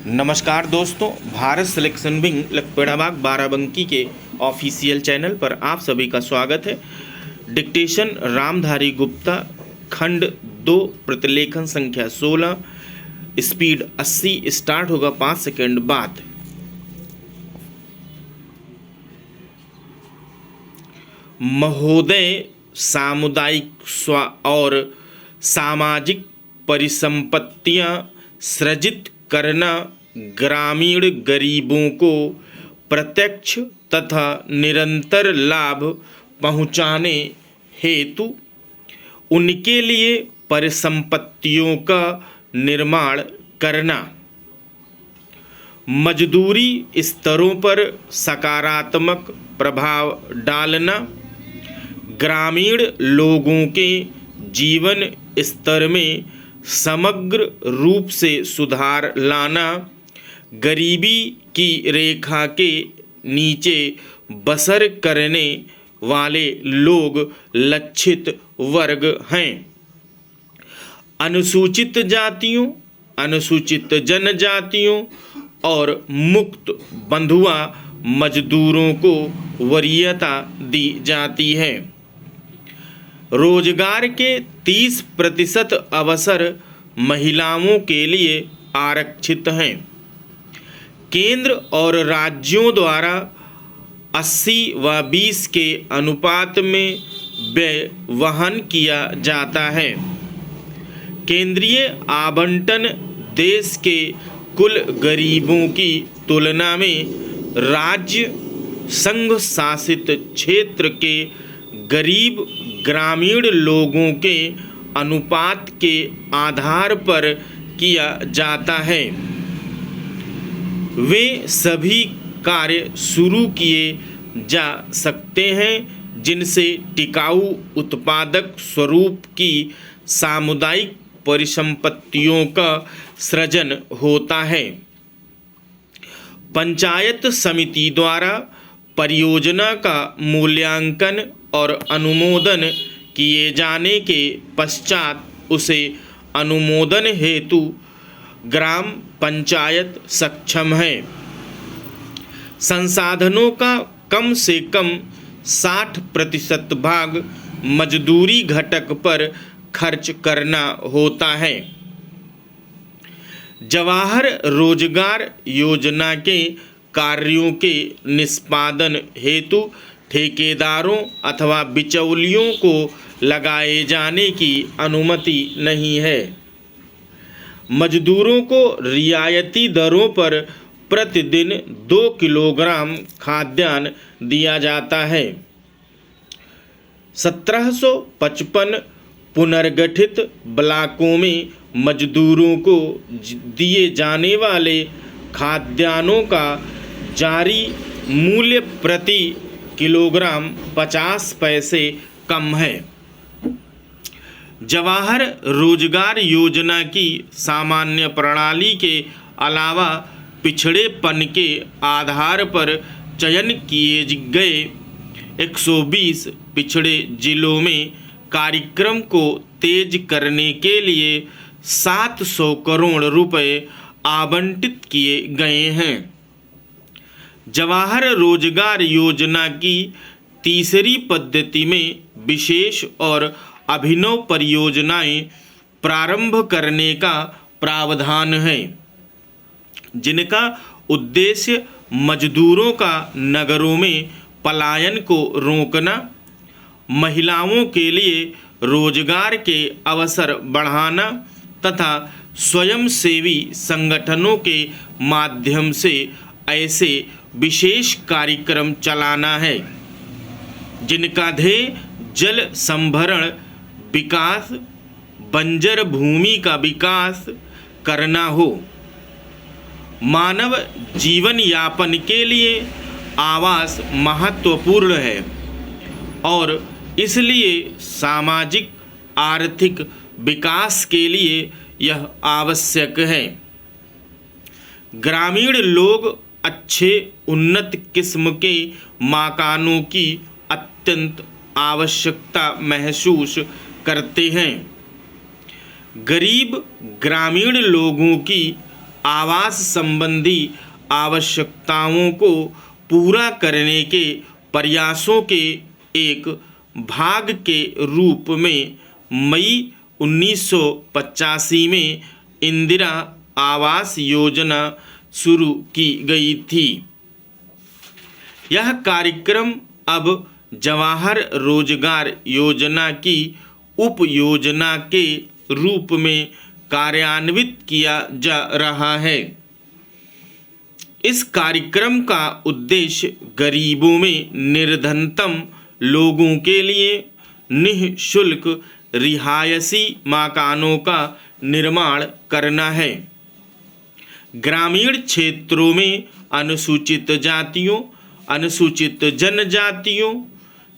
नमस्कार दोस्तों, Bharat selection wing Lakhperabagh Barabanki के ऑफिशियल चैनल पर आप सभी का स्वागत है। डिक्टेशन रामधारी गुप्ता, खंड 2, प्रतिलेखन संख्या 16, स्पीड 80। स्टार्ट होगा 5 सेकंड बाद। महोदय, सामुदायिक और सामाजिक परिसंपत्तियां सृजित करना ग्रामीण गरीबों को प्रत्यक्ष तथा निरंतर लाभ पहुंचाने हेतु उनके लिए परिसंपत्तियों का निर्माण करना, मजदूरी स्तरों पर सकारात्मक प्रभाव डालना, ग्रामीण लोगों के जीवन स्तर में समग्र रूप से सुधार लाना, गरीबी की रेखा के नीचे बसर करने वाले लोग लक्षित वर्ग हैं। अनुसूचित जातियों, अनुसूचित जनजातियों और मुक्त बंधुआ मजदूरों को वरीयता दी जाती है। रोजगार के 30% अवसर महिलाओं के लिए आरक्षित हैं। केंद्र और राज्यों द्वारा 80 व 20 के अनुपात में व्यय वहन किया जाता है। केंद्रीय आवंटन देश के कुल गरीबों की तुलना में राज्य संघ शासित क्षेत्र के गरीब ग्रामीण लोगों के अनुपात के आधार पर किया जाता है। वे सभी कार्य शुरू किए जा सकते हैं जिनसे टिकाऊ उत्पादक स्वरूप की सामुदायिक परिसंपत्तियों का सृजन होता है। पंचायत समिति द्वारा परियोजना का मूल्यांकन और अनुमोदन किए जाने के पश्चात उसे अनुमोदन हेतु ग्राम पंचायत सक्षम है। संसाधनों का कम से कम 60% भाग मजदूरी घटक पर खर्च करना होता है। जवाहर रोजगार योजना के कार्यों के निष्पादन हेतु ठेकेदारों अथवा बिचौलियों को लगाए जाने की अनुमति नहीं है। मजदूरों को रियायती दरों पर प्रतिदिन 2 किलोग्राम खाद्यान्न दिया जाता है। 1755 पुनर्गठित ब्लॉकों में मजदूरों को दिए जाने वाले खाद्यान्नों का जारी मूल्य प्रति किलोग्राम 50 पैसे कम है। जवाहर रोजगार योजना की सामान्य प्रणाली के अलावा पिछड़ेपन के आधार पर चयन किए गए 120 पिछड़े जिलों में कार्यक्रम को तेज करने के लिए 700 करोड़ रुपए आवंटित किए गए हैं। जवाहर रोजगार योजना की तीसरी पद्धति में विशेष और अभिनव परियोजनाएं प्रारंभ करने का प्रावधान है, जिनका उद्देश्य मजदूरों का नगरों में पलायन को रोकना, महिलाओं के लिए रोजगार के अवसर बढ़ाना तथा स्वयंसेवी संगठनों के माध्यम से ऐसे विशेष कार्यक्रम चलाना है जिनका ध्येय जल संभरण विकास, बंजर भूमि का विकास करना हो। मानव जीवन यापन के लिए आवास महत्वपूर्ण है और इसलिए सामाजिक आर्थिक विकास के लिए यह आवश्यक है। ग्रामीण लोग अच्छे उन्नत किस्म के मकानों की अत्यंत आवश्यकता महसूस करते हैं। गरीब ग्रामीण लोगों की आवास संबंधी आवश्यकताओं को पूरा करने के प्रयासों के एक भाग के रूप में मई 1985 में इंदिरा आवास योजना शुरू की गई थी। यह कार्यक्रम अब जवाहर रोजगार योजना की उप योजना के रूप में कार्यान्वित किया जा रहा है। इस कार्यक्रम का उद्देश्य गरीबों में निर्धनतम लोगों के लिए निःशुल्क रिहायशी मकानों का निर्माण करना है। ग्रामीण क्षेत्रों में अनुसूचित जातियों, अनुसूचित जनजातियों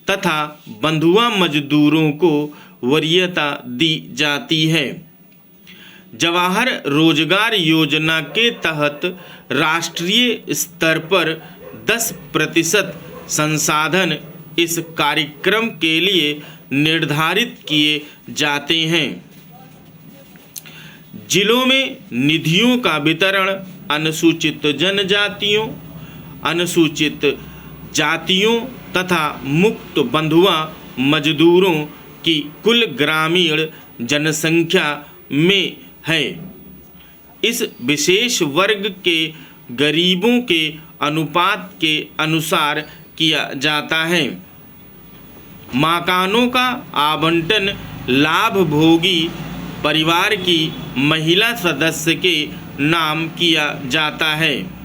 तथा बंधुआ मजदूरों को वरीयता दी जाती है। जवाहर रोजगार योजना के तहत राष्ट्रीय स्तर पर 10% संसाधन इस कार्यक्रम के लिए निर्धारित किए जाते हैं। जिलों में निधियों का वितरण अनुसूचित जनजातियों, अनुसूचित जातियों तथा मुक्त बंधुआ मजदूरों की कुल ग्रामीण जनसंख्या में है। इस विशेष वर्ग के गरीबों के अनुपात के अनुसार किया जाता है। मकानों का आवंटन लाभभोगी परिवार की महिला सदस्य के नाम किया जाता है।